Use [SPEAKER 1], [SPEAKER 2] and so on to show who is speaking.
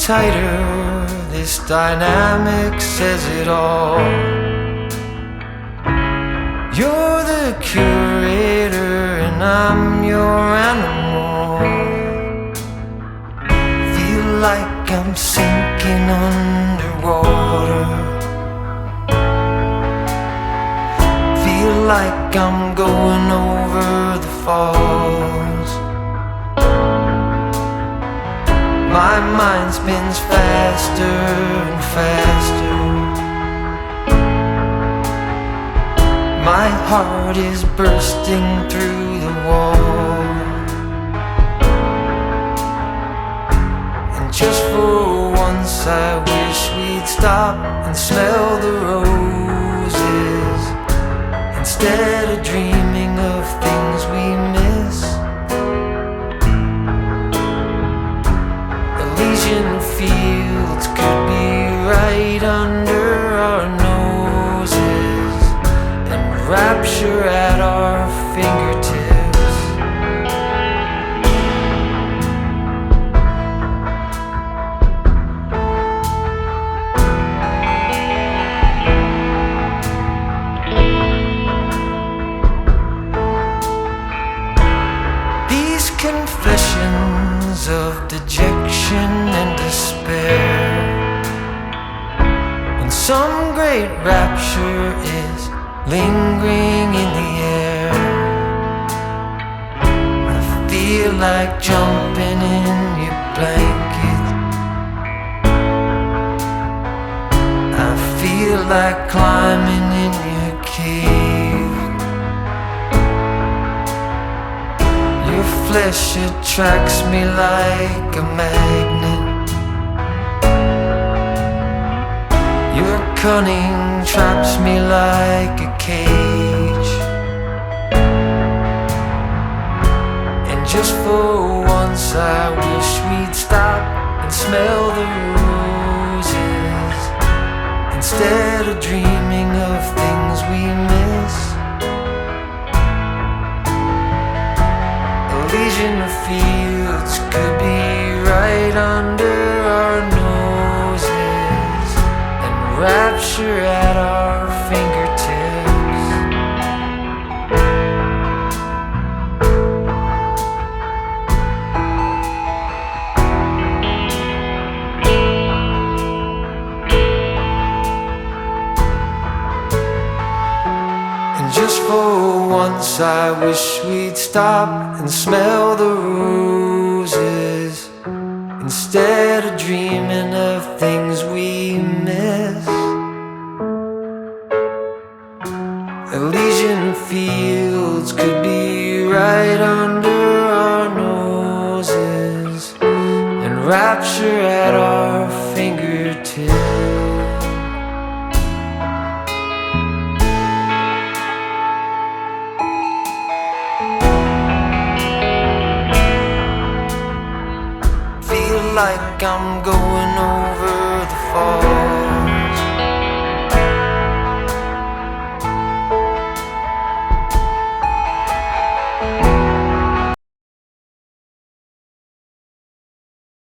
[SPEAKER 1] tighter, this dynamic says it all. You're the curator and I'm your animal. Feel like I'm sinking underwater. Feel like I'm going over the falls. My mind spins faster and faster. My heart is bursting through the wall. And just for once I wish we'd stop and smell the roses, instead of dreaming of things we miss. Elysian fields could be right under our noses, and rapture at our fingertips. These confessions of dejection and despair, when some great rapture is lingering in the air, I feel like jumping in your blanket. I feel like climbing in your cave. Your flesh attracts me like a magnet. Your cunning traps me like a cage. And just for once I wish we'd stop and smell the roses, instead of dreaming of things we miss. Elysian fields could be right under our noses, and rapture at our fingertips. And just for once I wish we'd stop and smell the roses, instead of dreaming of things we miss. Elysian fields could be right under our noses, and rapture at our fingertips. Like I'm going